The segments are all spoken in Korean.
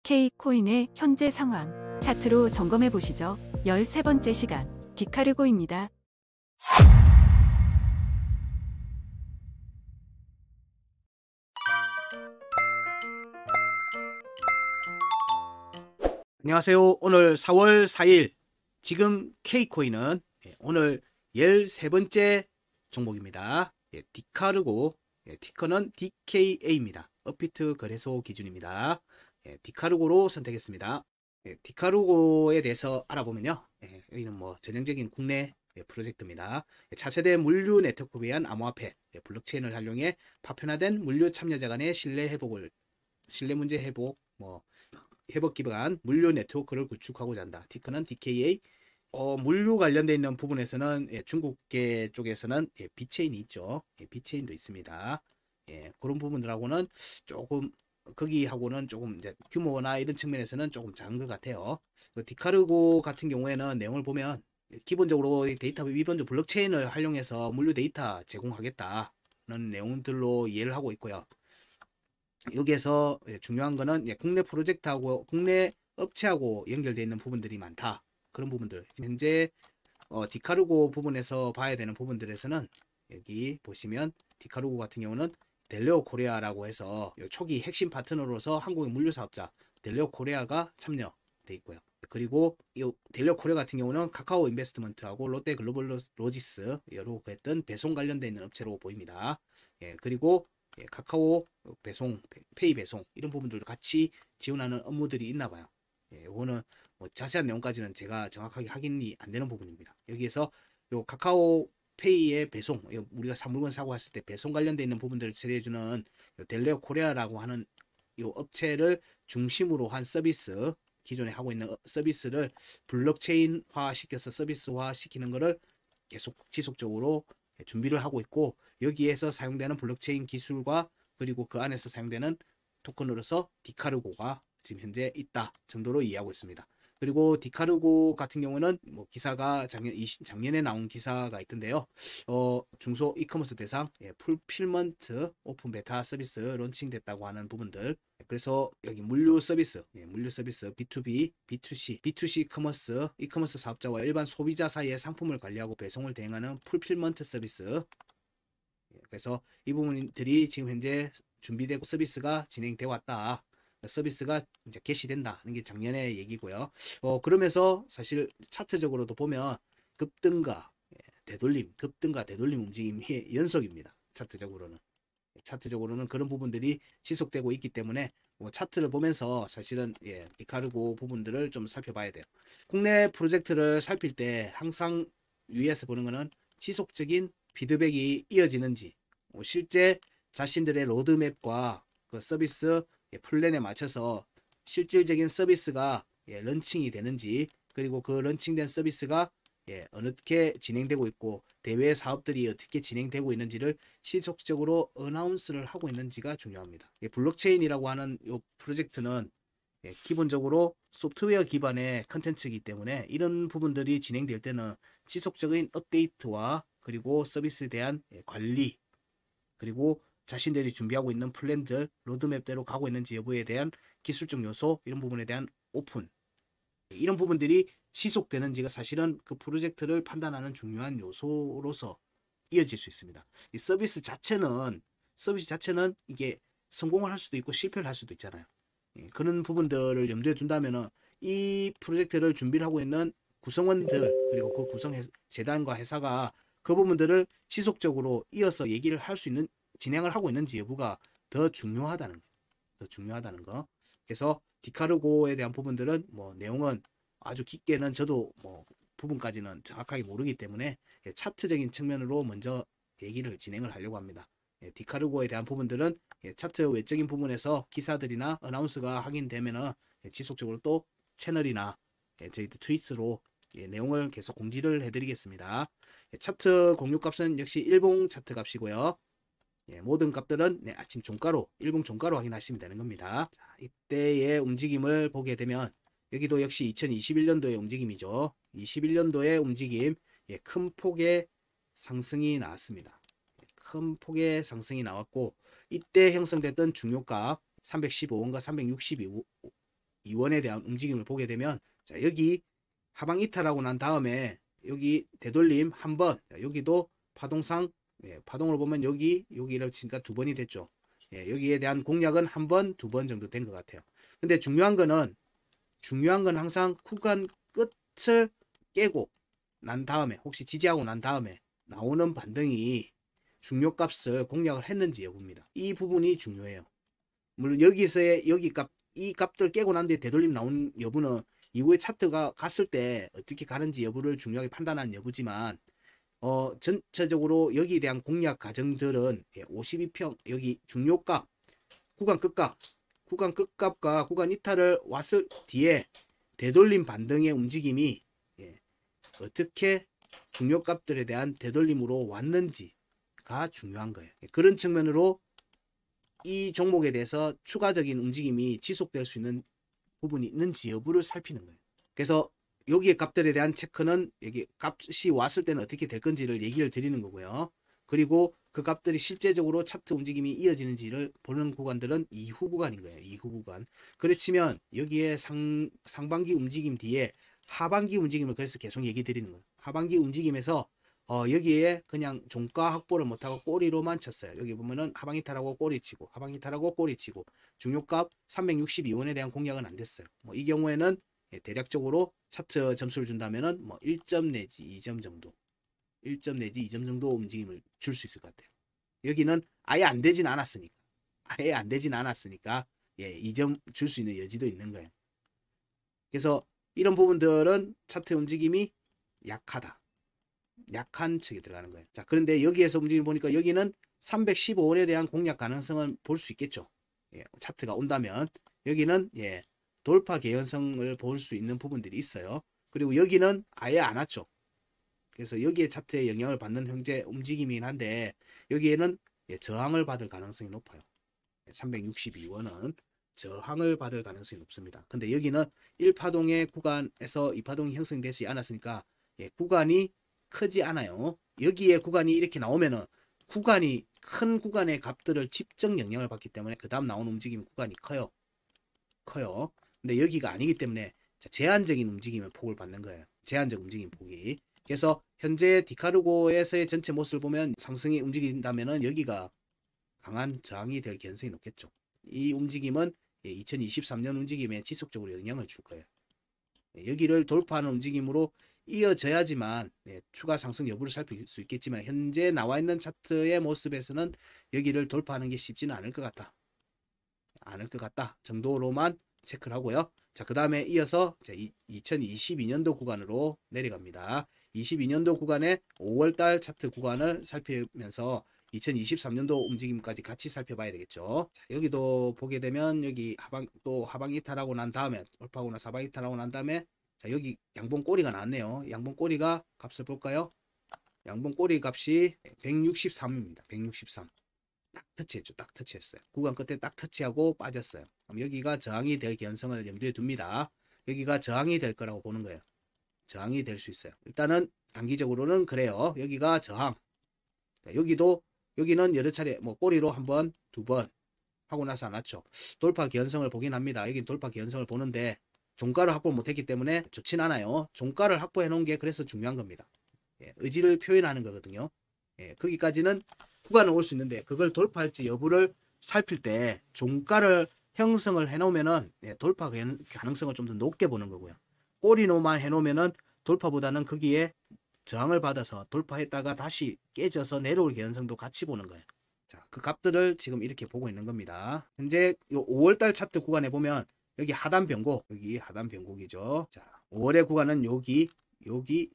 K코인의 현재 상황 차트로 점검해 보시죠. 13번째 시간 디카르고입니다. 안녕하세요. 오늘 4월 4일 지금 K코인은 오늘 13번째 종목입니다. 디카르고 티커는 DKA입니다. 업비트 거래소 기준입니다. 디카르고로 선택했습니다. 디카르고에 대해서 알아보면요. 여기는 뭐 전형적인 국내 프로젝트입니다. 차세대 물류 네트워크를 위한 암호화폐 블록체인을 활용해 파편화된 물류 참여자 간의 신뢰 문제 회복 회복 기반 물류 네트워크를 구축하고자 한다. 티커는 DKA. 물류 관련되어 있는 부분에서는 중국계 쪽에서는 비체인이 있죠. 비체인도 있습니다. 그런 부분들하고는 조금 거기하고는 조금 이제 규모나 이런 측면에서는 조금 작은 것 같아요. 디카르고 같은 경우에는 내용을 보면 기본적으로 데이터 위번조 블록체인을 활용해서 물류 데이터 제공하겠다는 내용들로 이해를 하고 있고요. 여기에서 중요한 거는 국내 프로젝트하고 국내 업체하고 연결되어 있는 부분들이 많다. 그런 부분들. 현재 디카르고 부분에서 봐야 되는 부분들에서는 여기 보시면 디카르고 같은 경우는 델레오 코리아라고 해서 초기 핵심 파트너로서 한국의 물류 사업자 델레오 코리아가 참여돼 있고요. 그리고 이 델레오 코리아 같은 경우는 카카오 인베스트먼트하고 롯데 글로벌 로지스 여러 했던 배송 관련되어 있는 업체로 보입니다. 그리고 카카오 배송, 페이 배송 이런 부분들도 같이 지원하는 업무들이 있나 봐요. 요거는 뭐 자세한 내용까지는 제가 정확하게 확인이 안 되는 부분입니다. 여기에서 요 카카오 페이의 배송, 우리가 물건 사고 했을 때 배송 관련되어 있는 부분들을 처리해주는 델레오 코리아라고 하는 이 업체를 중심으로 한 서비스, 기존에 하고 있는 서비스를 블록체인화 시켜서 서비스화 시키는 것을 계속 지속적으로 준비를 하고 있고, 여기에서 사용되는 블록체인 기술과 그리고 그 안에서 사용되는 토큰으로서 디카르고가 지금 현재 있다 정도로 이해하고 있습니다. 그리고 디카르고 같은 경우는 뭐 기사가 작년에 나온 기사가 있던데요. 중소 이커머스 대상 풀필먼트 오픈 베타 서비스 론칭됐다고 하는 부분들. 그래서 여기 물류 서비스 B2B, B2C 이커머스 사업자와 일반 소비자 사이의 상품을 관리하고 배송을 대행하는 풀필먼트 서비스. 그래서 이 부분들이 지금 현재 준비되고 서비스가 진행되어 왔다. 서비스가 이제 개시된다는 게 작년의 얘기고요. 그러면서 사실 차트적으로도 보면 급등과 되돌림 움직임이 연속입니다. 차트적으로는 그런 부분들이 지속되고 있기 때문에 차트를 보면서 사실은 디카르고 부분들을 좀 살펴봐야 돼요. 국내 프로젝트를 살필 때 항상 유의해서 보는 거는 지속적인 피드백이 이어지는지, 실제 자신들의 로드맵과 그 서비스 플랜에 맞춰서 실질적인 서비스가 런칭이 되는지, 그리고 그 런칭된 서비스가 어떻게 진행되고 있고 대외 사업들이 어떻게 진행되고 있는지를 지속적으로 어나운스를 하고 있는지가 중요합니다. 블록체인이라고 하는 이 프로젝트는 기본적으로 소프트웨어 기반의 컨텐츠이기 때문에 이런 부분들이 진행될 때는 지속적인 업데이트와 그리고 서비스에 대한 관리, 그리고 자신들이 준비하고 있는 플랜들, 로드맵대로 가고 있는지 여부에 대한 기술적 요소, 이런 부분에 대한 오픈, 이런 부분들이 지속되는지가 사실은 그 프로젝트를 판단하는 중요한 요소로서 이어질 수 있습니다. 이 서비스 자체는 이게 성공을 할 수도 있고 실패를 할 수도 있잖아요. 그런 부분들을 염두에 둔다면은 이 프로젝트를 준비를 하고 있는 구성원들, 그리고 그 재단과 회사가 그 부분들을 지속적으로 이어서 얘기를 할 수 있는, 진행을 하고 있는지 여부가 더 중요하다는 거. 그래서 디카르고에 대한 부분들은 내용은 아주 깊게는 저도 부분까지는 정확하게 모르기 때문에 차트적인 측면으로 먼저 얘기를 진행을 하려고 합니다. 디카르고에 대한 부분들은 차트 외적인 부분에서 기사들이나 어나운스가 확인되면은 지속적으로 또 채널이나 저희들 트윗으로 내용을 계속 공지를 해드리겠습니다. 차트 공유값은 역시 일봉 차트 값이고요. 모든 값들은 아침 종가로, 일봉 종가로 확인하시면 되는 겁니다. 자, 이때의 움직임을 보게 되면 여기도 역시 2021년도의 움직임이죠. 21년도의 움직임, 큰 폭의 상승이 나왔습니다. 큰 폭의 상승이 나왔고, 이때 형성됐던 중요가 315원과 32원에 대한 움직임을 보게 되면 자, 여기 하방 이탈하고 난 다음에 여기 되돌림 한번, 여기도 파동상 파동을 보면 여기를 치니까 두 번이 됐죠. 여기에 대한 공략은 한 번, 두 번 정도 된 것 같아요. 근데 중요한 건 항상 구간 끝을 깨고 난 다음에, 혹시 지지하고 난 다음에 나오는 반등이 중요값을 공략을 했는지 여부입니다. 이 부분이 중요해요. 물론 여기서의 이 값들 깨고 난 뒤에 되돌림 나온 여부는 이후에 차트가 갔을 때 어떻게 가는지 여부를 중요하게 판단하는 여부지만 전체적으로 여기에 대한 공략 과정들은 52평 여기 중요값, 구간 끝값과 구간 이탈을 왔을 뒤에 되돌림 반등의 움직임이 어떻게 중요값들에 대한 되돌림으로 왔는지가 중요한 거예요. 그런 측면으로 이 종목에 대해서 추가적인 움직임이 지속될 수 있는 부분이 있는지 여부를 살피는 거예요. 그래서 여기에 값들에 대한 체크는 여기 값이 왔을 때는 어떻게 될 건지를 얘기를 드리는 거고요. 그리고 그 값들이 실제적으로 차트 움직임이 이어지는지를 보는 구간들은 이후 구간인 거예요. 이후 구간. 그렇지만 여기에 상반기 움직임 뒤에 하반기 움직임을 그래서 계속 얘기 드리는 거예요. 하반기 움직임에서 여기에 그냥 종가 확보를 못하고 꼬리로만 쳤어요. 여기 보면은 하방 이탈하고 꼬리 치고, 하방 이탈하고 꼬리 치고, 중요값 362원에 대한 공략은 안 됐어요. 뭐 이 경우에는 대략적으로 차트 점수를 준다면은 뭐 1점 내지 2점 정도, 1점 내지 2점 정도 움직임을 줄 수 있을 것 같아요. 여기는 아예 안 되진 않았으니까, 2점 줄 수 있는 여지도 있는 거예요. 그래서 이런 부분들은 차트 움직임이 약한 측에 들어가는 거예요. 자, 그런데 여기에서 움직임 보니까 여기는 315원에 대한 공략 가능성을 볼 수 있겠죠. 차트가 온다면 여기는 돌파 개연성을 볼 수 있는 부분들이 있어요. 그리고 여기는 아예 안 왔죠. 그래서 여기에 차트에 영향을 받는 형제 움직임이긴 한데 여기에는 저항을 받을 가능성이 높아요. 362원은 저항을 받을 가능성이 높습니다. 근데 여기는 1파동의 구간에서 2파동이 형성되지 않았으니까 구간이 크지 않아요. 여기에 구간이 이렇게 나오면은 큰 구간의 값들을 집중 영향을 받기 때문에 그 다음 나오는 움직임 구간이 커요. 근데 여기가 아니기 때문에 제한적인 움직임의 폭을 받는 거예요. 제한적 움직임 폭이. 그래서 현재 디카르고에서의 전체 모습을 보면 상승이 움직인다면은 여기가 강한 저항이 될 가능성이 높겠죠. 이 움직임은 2023년 움직임에 지속적으로 영향을 줄 거예요. 여기를 돌파하는 움직임으로 이어져야지만 추가 상승 여부를 살필 수 있겠지만 현재 나와 있는 차트의 모습에서는 여기를 돌파하는 게 쉽지는 않을 것 같다 정도로만 체크를 하고요. 자, 그 다음에 이어서 2022년도 구간으로 내려갑니다. 22년도 구간의 5월달 차트 구간을 살피면서 2023년도 움직임까지 같이 살펴봐야 되겠죠. 자, 여기도 보게 되면 여기 하방 이탈하고 난 다음에 돌파하고 나서 하방 이탈하고 난 다음에 자, 여기 양봉 꼬리가 나왔네요. 양봉 꼬리가 값을 볼까요? 양봉 꼬리 값이 163입니다. 163. 딱 터치했죠. 딱 터치했어요. 구간 끝에 딱 터치하고 빠졌어요. 그럼 여기가 저항이 될 개연성을 염두에 둡니다. 여기가 저항이 될 거라고 보는 거예요. 저항이 될 수 있어요. 일단은 단기적으로는 그래요. 여기가 저항. 자, 여기는 여러 차례 뭐 꼬리로 한 번, 두 번 하고 나서 안 왔죠. 돌파 개연성을 보긴 합니다. 여기 돌파 개연성을 보는데 종가를 확보 못했기 때문에 좋진 않아요. 종가를 확보해 놓은 게 그래서 중요한 겁니다. 의지를 표현하는 거거든요. 거기까지는 구간을 올 수 있는데 그걸 돌파할지 여부를 살필 때 종가를 형성을 해 놓으면은 돌파 가능성을 좀 더 높게 보는 거고요. 꼬리로만 해 놓으면은 돌파보다는 거기에 저항을 받아서 돌파했다가 다시 깨져서 내려올 개연성도 같이 보는 거예요. 자, 그 값들을 지금 이렇게 보고 있는 겁니다. 현재 요 5월달 차트 구간에 보면 여기 하단 변곡, 여기 하단 변곡이죠. 자, 5월의 구간은 여기 이렇게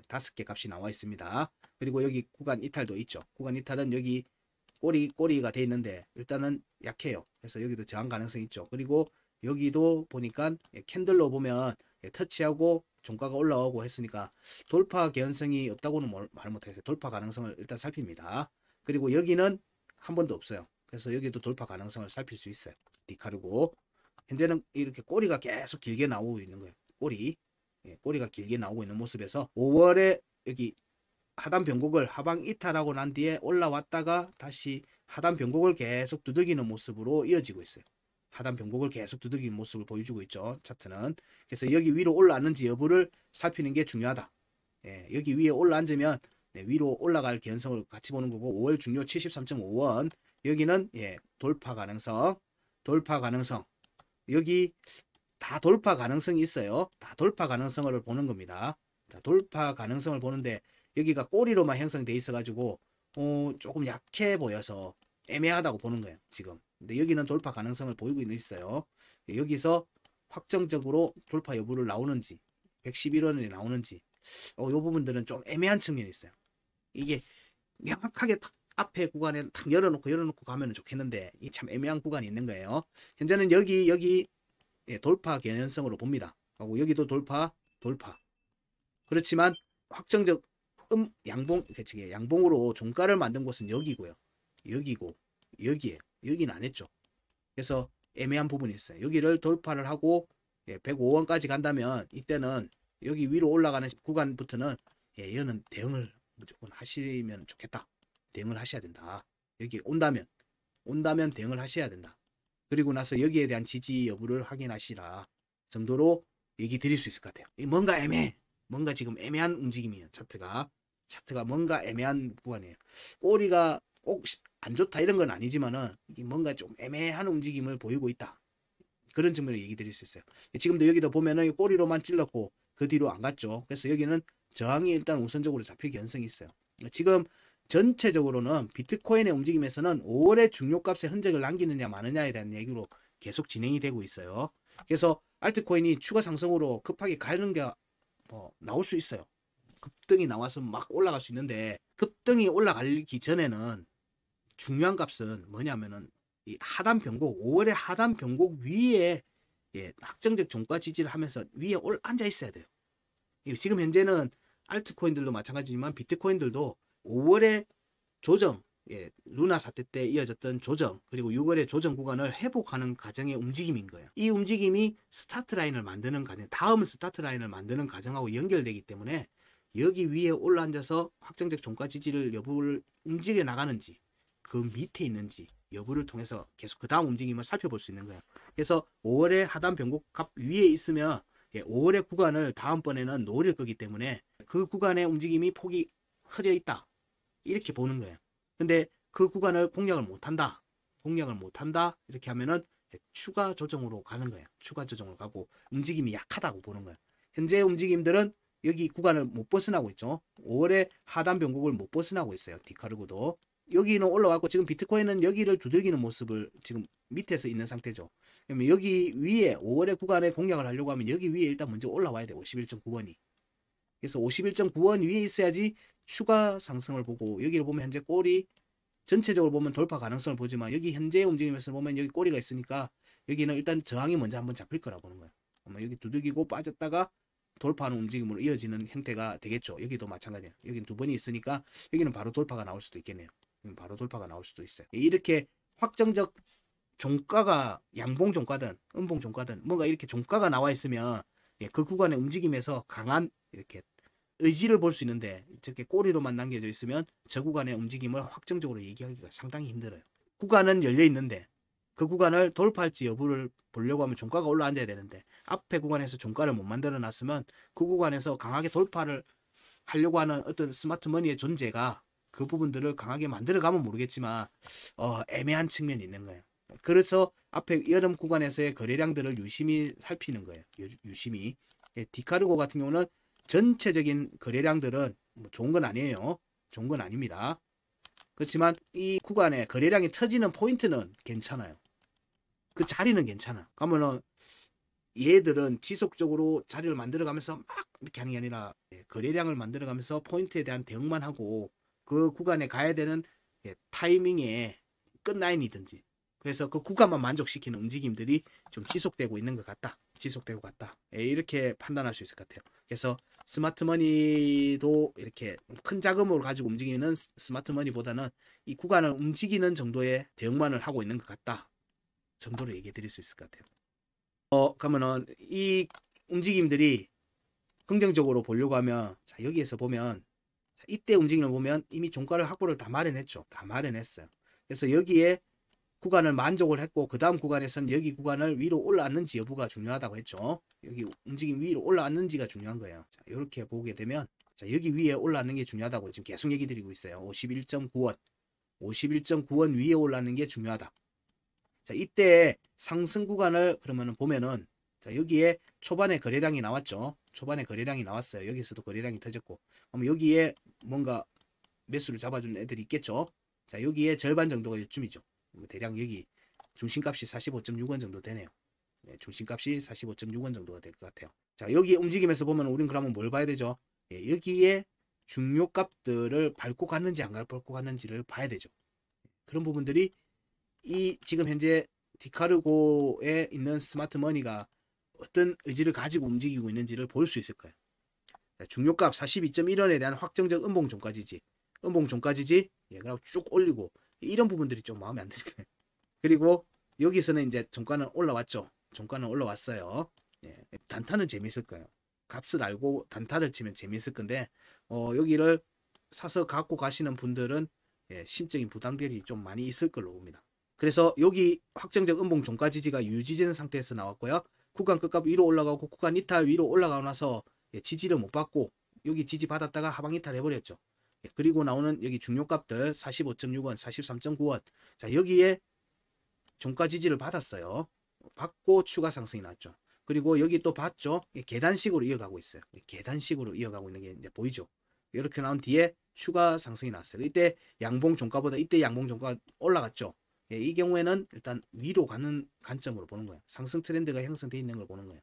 5개 값이 나와 있습니다. 그리고 여기 구간 이탈도 있죠. 구간 이탈은 여기 꼬리가 돼 있는데 일단은 약해요. 그래서 여기도 저항 가능성이 있죠. 그리고 여기도 보니까 캔들로 보면 터치하고 종가가 올라오고 했으니까 돌파 개연성이 없다고는 말 못하겠어요. 돌파 가능성을 일단 살핍니다. 그리고 여기는 한 번도 없어요. 그래서 여기도 돌파 가능성을 살필 수 있어요. 디카르고 현재는 이렇게 꼬리가 계속 길게 나오고 있는 거예요. 꼬리가 길게 나오고 있는 모습에서 5월에 여기 하단 변곡을 하방 이탈하고 난 뒤에 올라왔다가 다시 하단 변곡을 계속 두들기는 모습으로 이어지고 있어요. 하단 변곡을 계속 두들기는 모습을 보여주고 있죠. 차트는. 그래서 여기 위로 올라왔는지 여부를 살피는 게 중요하다. 예, 여기 위에 올라앉으면 위로 올라갈 개연성을 같이 보는 거고 5월 중요 73.5원 여기는 돌파 가능성 여기 다 돌파 가능성이 있어요. 다 돌파 가능성을 보는 겁니다. 돌파 가능성을 보는데 여기가 꼬리로만 형성돼 있어 가지고 조금 약해 보여서 애매하다고 보는 거예요 지금. 근데 여기는 돌파 가능성을 보이고 있어요. 여기서 확정적으로 돌파 여부를 나오는지 111원이 나오는지 이 부분들은 좀 애매한 측면이 있어요. 이게 명확하게 딱 앞에 구간에 탁 열어놓고 가면 좋겠는데 이 참 애매한 구간이 있는 거예요. 현재는 여기 돌파 개연성으로 봅니다. 하고 여기도 돌파. 그렇지만 확정적 양봉으로 종가를 만든 곳은 여기고요. 여기에요. 여기는 안 했죠. 그래서 애매한 부분이 있어요. 여기를 돌파를 하고 105원까지 간다면 이때는 여기 위로 올라가는 구간부터는 얘는 대응을 무조건 하시면 좋겠다. 대응을 하셔야 된다. 여기 온다면 대응을 하셔야 된다. 그리고 나서 여기에 대한 지지 여부를 확인하시라 정도로 얘기 드릴 수 있을 것 같아요. 뭔가 애매해. 뭔가 지금 애매한 움직임이에요. 차트가 뭔가 애매한 구간이에요. 꼬리가 꼭 안 좋다 이런 건 아니지만은 이게 뭔가 좀 애매한 움직임을 보이고 있다. 그런 측면으로 얘기 드릴 수 있어요. 지금도 여기도 보면은 꼬리로만 찔렀고 그 뒤로 안 갔죠. 그래서 여기는 저항이 일단 우선적으로 잡힐 가능성이 있어요. 지금 전체적으로는 비트코인의 움직임에서는 5월의 중요값의 흔적을 남기느냐 마느냐에 대한 얘기로 계속 진행이 되고 있어요. 그래서 알트코인이 추가 상승으로 급하게 가는 게 나올 수 있어요. 급등이 나와서 막 올라갈 수 있는데 급등이 올라가기 전에는 중요한 값은 뭐냐면은 이 하단 변곡 5월의 하단 변곡 위에 확정적 종가 지지를 하면서 위에 앉아 있어야 돼요. 지금 현재는 알트코인들도 마찬가지지만 비트코인들도 5월의 조정, 루나 사태 때 이어졌던 조정, 그리고 6월의 조정 구간을 회복하는 과정의 움직임인 거예요. 이 움직임이 스타트 라인을 만드는 과정, 다음 스타트 라인을 만드는 과정하고 연결되기 때문에 여기 위에 올라앉아서 확정적 종가 지지를 여부를 움직여 나가는지 그 밑에 있는지 여부를 통해서 계속 그 다음 움직임을 살펴볼 수 있는 거예요. 그래서 5월의 하단 변곡 값 위에 있으면 5월의 구간을 다음번에는 노릴 거기 때문에 그 구간의 움직임이 폭이 커져 있다. 이렇게 보는 거예요. 근데 그 구간을 공략을 못한다. 이렇게 하면은 추가 조정으로 가는 거예요. 추가 조정으로 가고 움직임이 약하다고 보는 거예요. 현재 움직임들은 여기 구간을 못 벗어나고 있죠. 5월의 하단 변곡을 못 벗어나고 있어요. 디카르고도. 여기는 올라왔고 지금 비트코인은 여기를 두들기는 모습을 지금 밑에서 있는 상태죠. 그러면 여기 위에 5월의 구간에 공략을 하려고 하면 여기 위에 일단 먼저 올라와야 돼요. 51.9원이. 그래서 51.9원 위에 있어야지 추가 상승을 보고 여기를 보면 현재 꼬리 전체적으로 보면 돌파 가능성을 보지만 여기 현재 움직임에서 보면 여기 꼬리가 있으니까 여기는 일단 저항이 먼저 한번 잡힐 거라 보는 거예요. 여기 두들기고 빠졌다가 돌파하는 움직임으로 이어지는 형태가 되겠죠. 여기도 마찬가지예요. 여기는 두 번이 있으니까 여기는 바로 돌파가 나올 수도 있겠네요. 바로 돌파가 나올 수도 있어요. 이렇게 확정적 종가가 양봉 종가든 음봉 종가든 뭔가 이렇게 종가가 나와 있으면 그 구간의 움직임에서 강한 이렇게 의지를 볼 수 있는데 저렇게 꼬리로만 남겨져 있으면 저 구간의 움직임을 확정적으로 얘기하기가 상당히 힘들어요. 구간은 열려 있는데 그 구간을 돌파할지 여부를 보려고 하면 종가가 올라앉아야 되는데 앞에 구간에서 종가를 못 만들어 놨으면 그 구간에서 강하게 돌파를 하려고 하는 어떤 스마트 머니의 존재가 그 부분들을 강하게 만들어가면 모르겠지만 애매한 측면이 있는 거예요. 그래서 앞에 여름 구간에서의 거래량들을 유심히 살피는 거예요. 유심히. 디카르고 같은 경우는 전체적인 거래량들은 좋은 건 아니에요. 좋은 건 아닙니다. 그렇지만 이 구간에 거래량이 터지는 포인트는 괜찮아요. 그 자리는 괜찮아. 그러면은 얘들은 지속적으로 자리를 만들어가면서 막 이렇게 하는 게 아니라 거래량을 만들어가면서 포인트에 대한 대응만 하고 그 구간에 가야 되는 타이밍에 끝라인이든지 그래서 그 구간만 만족시키는 움직임들이 좀 지속되고 있는 것 같다. 이렇게 판단할 수 있을 것 같아요. 그래서 스마트머니도 이렇게 큰 자금을 가지고 움직이는 스마트머니보다는 이 구간을 움직이는 정도의 대응만을 하고 있는 것 같다 정도로 얘기해 드릴 수 있을 것 같아요. 그러면은 이 움직임들이 긍정적으로 보려고 하면 자, 여기에서 보면 이때 움직임을 보면 이미 종가를 확보를 다 마련했죠. 다 마련했어요. 그래서 여기에 구간을 만족을 했고 그 다음 구간에서는 여기 구간을 위로 올라왔는지 여부가 중요하다고 했죠. 여기 움직임 위로 올라왔는지가 중요한 거예요. 자, 이렇게 보게 되면 자, 여기 위에 올라왔는 게 중요하다고 지금 계속 얘기 드리고 있어요. 51.9원 51.9원 위에 올라왔는 게 중요하다. 자, 이때 상승 구간을 그러면은 보면은 자, 여기에 초반에 거래량이 나왔죠. 초반에 거래량이 나왔어요. 여기서도 거래량이 터졌고 그럼 여기에 뭔가 매수를 잡아준 애들이 있겠죠. 자, 여기에 절반 정도가 이쯤이죠. 대략 여기 중심값이 45.6원 정도 되네요. 네, 중심값이 45.6원 정도가 될 것 같아요. 자, 여기 움직임에서 보면 우린 그러면 뭘 봐야 되죠? 예, 여기에 중요값들을 밟고 갔는지 안 밟고 갔는지를 봐야 되죠. 그런 부분들이 이 지금 현재 디카르고에 있는 스마트 머니가 어떤 의지를 가지고 움직이고 있는지를 볼 수 있을 거예요. 자, 중요값 42.1원에 대한 확정적 음봉 종가 지지. 음봉 종가 지지. 예, 그리고 쭉 올리고 이런 부분들이 좀 마음에 안 들어요. 그리고 여기서는 이제 종가는 올라왔죠. 종가는 올라왔어요. 예, 단타는 재밌을 거예요. 값을 알고 단타를 치면 재밌을 건데 여기를 사서 갖고 가시는 분들은 예, 심적인 부담들이 좀 많이 있을 걸로 봅니다. 그래서 여기 확정적 음봉 종가 지지가 유지되는 상태에서 나왔고요. 구간 끝값 위로 올라가고 구간 이탈 위로 올라가고 나서 예, 지지를 못 받고 여기 지지 받았다가 하방 이탈 해버렸죠. 예, 그리고 나오는 여기 중요값들 45.6원, 43.9원. 자, 여기에 종가 지지를 받았어요. 받고 추가 상승이 났죠. 그리고 여기 또 봤죠. 계단식으로 이어가고 있어요. 계단식으로 이어가고 있는 게 이제 보이죠. 이렇게 나온 뒤에 추가 상승이 났어요. 이때 양봉 종가보다 이때 양봉 종가가 올라갔죠. 예, 이 경우에는 일단 위로 가는 관점으로 보는 거예요. 상승 트렌드가 형성되어 있는 걸 보는 거예요.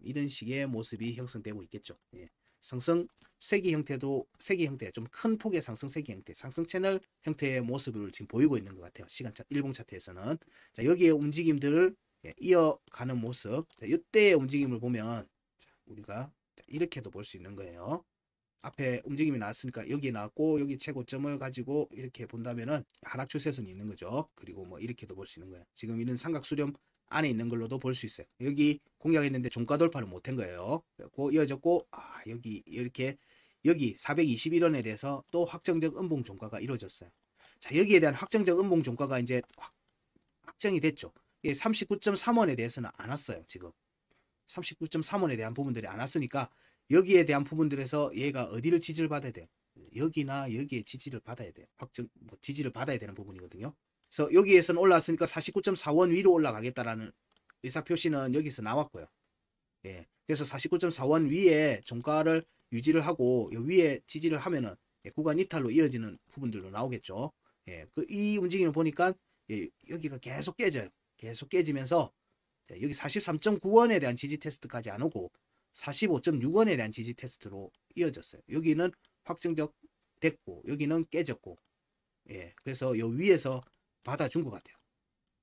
이런 식의 모습이 형성되고 있겠죠. 예. 상승 세기 형태도 세기 형태 좀 큰 폭의 상승 세기 형태 상승 채널 형태의 모습을 지금 보이고 있는 것 같아요. 시간 차 일봉 차트에서는 자, 여기에 움직임들을 예, 이어가는 모습. 자, 이때의 움직임을 보면 자, 우리가 이렇게도 볼 수 있는 거예요. 앞에 움직임이 나왔으니까 여기 나왔고 여기 최고점을 가지고 이렇게 본다면은 하락 추세선이 있는 거죠. 그리고 뭐 이렇게도 볼 수 있는 거예요. 지금 이런 삼각 수렴 안에 있는 걸로도 볼 수 있어요. 여기 공략했는데 종가 돌파를 못한 거예요. 그리고 이어졌고 여기 이렇게 여기 421원에 대해서 또 확정적 음봉 종가가 이루어졌어요. 자, 여기에 대한 확정적 음봉 종가가 이제 확정이 됐죠. 39.3원에 대해서는 안 왔어요. 지금 39.3원에 대한 부분들이 안 왔으니까 여기에 대한 부분들에서 얘가 어디를 지지를 받아야 돼요? 여기나 여기에 지지를 받아야 돼요. 지지를 받아야 되는 부분이거든요. 그래서 여기에서는 올라왔으니까 49.4원 위로 올라가겠다라는 의사표시는 여기서 나왔고요. 예. 그래서 49.4원 위에 종가를 유지를 하고 위에 지지를 하면은 예, 구간 이탈로 이어지는 부분들로 나오겠죠. 예. 이 움직임을 보니까 예, 여기가 계속 깨져요. 계속 깨지면서 여기 43.9원에 대한 지지 테스트까지 안 오고 45.6원에 대한 지지 테스트로 이어졌어요. 여기는 확정적 됐고 여기는 깨졌고 예, 그래서 요 위에서 받아준 것 같아요.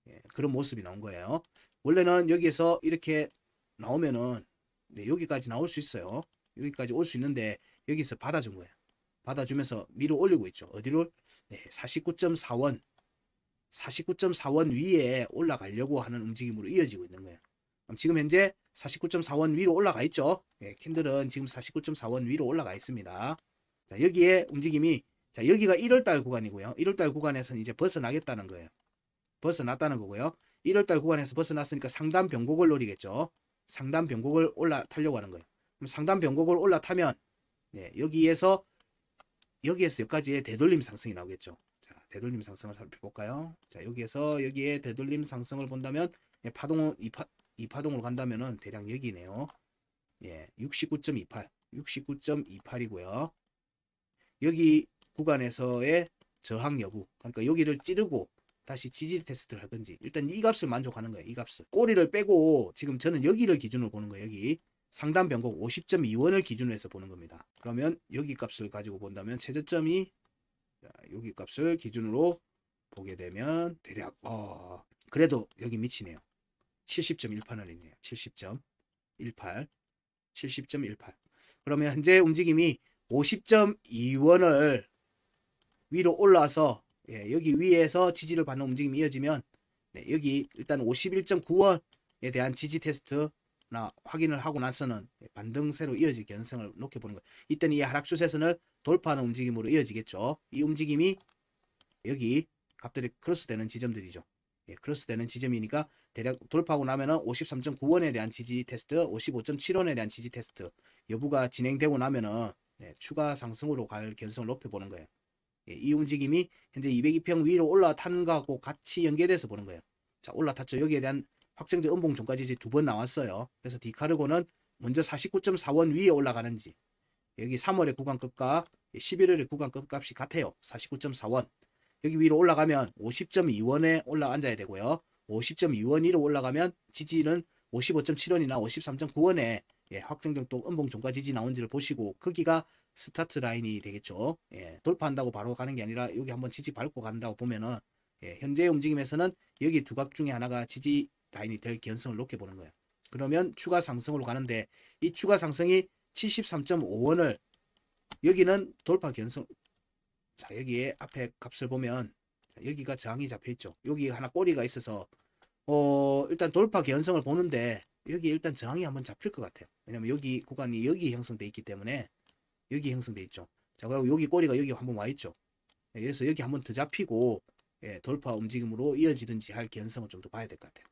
예, 그런 모습이 나온 거예요. 원래는 여기에서 이렇게 나오면은 네, 여기까지 나올 수 있어요. 여기까지 올 수 있는데 여기서 받아준 거예요. 받아주면서 위로 올리고 있죠. 어디로? 네, 49.4원 49.4원 위에 올라가려고 하는 움직임으로 이어지고 있는 거예요. 그럼 지금 현재 49.4원 위로 올라가 있죠. 예, 캔들은 지금 49.4원 위로 올라가 있습니다. 자, 여기에 움직임이 자, 여기가 1월달 구간이고요. 1월달 구간에서는 이제 벗어나겠다는 거예요. 벗어났다는 거고요. 1월달 구간에서 벗어났으니까 상단 변곡을 노리겠죠. 상단 변곡을 올라타려고 하는 거예요. 그럼 상단 변곡을 올라타면 네, 여기에서 여기까지의 되돌림 상승이 나오겠죠. 자, 되돌림 상승을 살펴볼까요? 자, 여기에서 여기에 되돌림 상승을 본다면 예, 파동은 이 파동으로 간다면은 대략 여기네요. 예, 69.28, 69.28이고요. 여기 구간에서의 저항 여부, 그러니까 여기를 찌르고 다시 지지 테스트를 할 건지 일단 이 값을 만족하는 거예요. 이 값을 꼬리를 빼고 지금 저는 여기를 기준으로 보는 거예요. 여기 상단 변곡 50.2원을 기준으로 해서 보는 겁니다. 그러면 여기 값을 가지고 본다면 최저점이 여기 값을 기준으로 보게 되면 대략 그래도 여기 미치네요. 70.18원이네요. 70.18 70.18 그러면 현재 움직임이 50.2원을 위로 올라와서 예, 여기 위에서 지지를 받는 움직임이 이어지면 네, 여기 일단 51.9원에 대한 지지 테스트나 확인을 하고 나서는 반등세로 이어질 가능성을 높게 보는 거예요. 이때는 이 하락 추세선을 돌파하는 움직임으로 이어지겠죠. 이 움직임이 여기 값들이 크로스되는 지점들이죠. 크로스되는 지점이니까 대략 돌파하고 나면은 53.9원에 대한 지지 테스트, 55.7원에 대한 지지 테스트 여부가 진행되고 나면은 추가 상승으로 갈 가능성을 높여보는 거예요. 이 움직임이 현재 202평 위로 올라타는 거하고 같이 연계돼서 보는 거예요. 자, 올라탔죠. 여기에 대한 확정적 음봉 종가 지지 두 번 나왔어요. 그래서 디카르고는 먼저 49.4원 위에 올라가는지, 여기 3월의 구간급과 11월의 구간급 값이 같아요. 49.4원. 여기 위로 올라가면 50.2원에 올라앉아야 되고요. 50.2원 위로 올라가면 지지는 55.7원이나 53.9원에 확정적 또 음봉 종가 지지 나온지를 보시고 거기가 스타트 라인이 되겠죠. 돌파한다고 바로 가는 게 아니라 여기 한번 지지 밟고 간다고 보면은 현재 움직임에서는 여기 두 값 중에 하나가 지지 라인이 될 가능성을 높게 보는 거예요. 그러면 추가 상승으로 가는데 이 추가 상승이 73.5원을 여기는 돌파 가능성. 자, 여기에 앞에 값을 보면 여기가 저항이 잡혀 있죠. 여기 하나 꼬리가 있어서 일단 돌파 개연성을 보는데 여기 일단 저항이 한번 잡힐 것 같아요. 왜냐면 여기 구간이 여기 형성돼 있기 때문에 여기 형성돼 있죠. 자, 그리고 여기 꼬리가 여기 한번 와 있죠. 그래서 여기 한번 더 잡히고 돌파 움직임으로 이어지든지 할 개연성을 좀 더 봐야 될 것 같아요.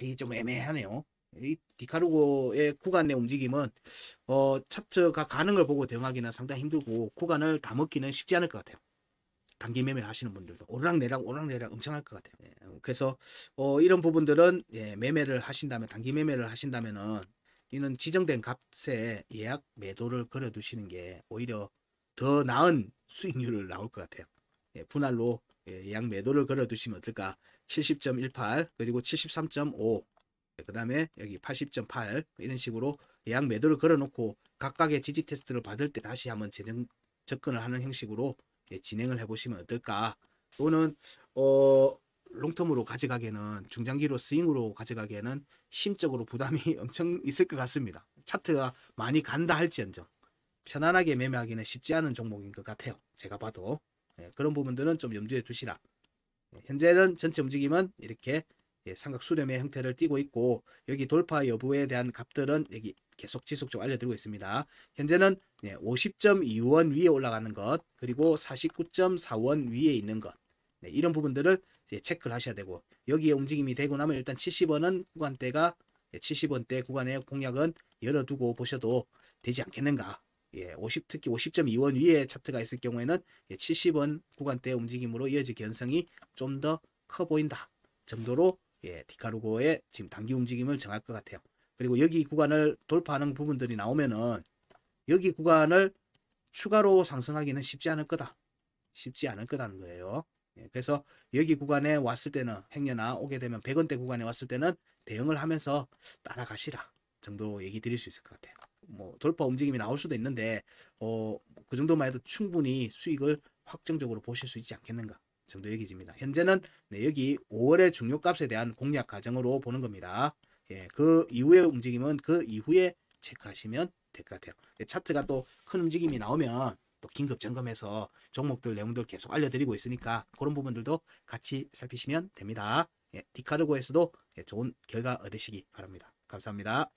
이게 좀 애매하네요. 이 디카르고의 구간 내 움직임은 차트가 가는 걸 보고 대응하기는 상당히 힘들고 구간을 다 먹기는 쉽지 않을 것 같아요. 단기 매매를 하시는 분들도 오르락내락 엄청 할 것 같아요. 그래서 이런 부분들은 매매를 하신다면, 단기 매매를 하신다면은 이는 지정된 값에 예약 매도를 걸어 두시는 게 오히려 더 나은 수익률을 나올 것 같아요. 분할로 예약 매도를 걸어 두시면 어떨까? 70.18 그리고 73.5 그 다음에 여기 80.8 이런 식으로 예약 매도를 걸어 놓고 각각의 지지 테스트를 받을 때 다시 한번 재정 접근을 하는 형식으로 진행을 해 보시면 어떨까. 또는 롱텀으로 가져가기에는, 중장기로 스윙으로 가져가기에는 심적으로 부담이 엄청 있을 것 같습니다. 차트가 많이 간다 할지언정 편안하게 매매하기는 쉽지 않은 종목인 것 같아요. 제가 봐도 그런 부분들은 좀 염두에 두시라. 현재는 전체 움직임은 이렇게 삼각 수렴의 형태를 띠고 있고 여기 돌파 여부에 대한 값들은 여기 계속 지속적으로 알려드리고 있습니다. 현재는 50.2원 위에 올라가는 것, 그리고 49.4원 위에 있는 것, 이런 부분들을 체크를 하셔야 되고, 여기에 움직임이 되고 나면 일단 70원은 구간대가 70원대 구간의 공략은 열어두고 보셔도 되지 않겠는가. 특히 50.2원 위에 차트가 있을 경우에는 70원 구간대 움직임으로 이어질 가능성이 좀 더 커 보인다 정도로 디카르고의 지금 단기 움직임을 정할 것 같아요. 그리고 여기 구간을 돌파하는 부분들이 나오면은 여기 구간을 추가로 상승하기는 쉽지 않을 거다. 쉽지 않을 거라는 거예요. 그래서 여기 구간에 왔을 때는, 행여나 오게 되면 100원대 구간에 왔을 때는 대응을 하면서 따라가시라 정도 얘기 드릴 수 있을 것 같아요. 뭐 돌파 움직임이 나올 수도 있는데 그 정도만 해도 충분히 수익을 확정적으로 보실 수 있지 않겠는가 정도 얘기입니다. 현재는 여기 5월의 중요값에 대한 공략 과정으로 보는 겁니다. 그 이후의 움직임은 그 이후에 체크하시면 될 것 같아요. 차트가 또 큰 움직임이 나오면 또 긴급 점검해서 종목들 내용들 계속 알려드리고 있으니까 그런 부분들도 같이 살피시면 됩니다. 디카르고에서도 좋은 결과 얻으시기 바랍니다. 감사합니다.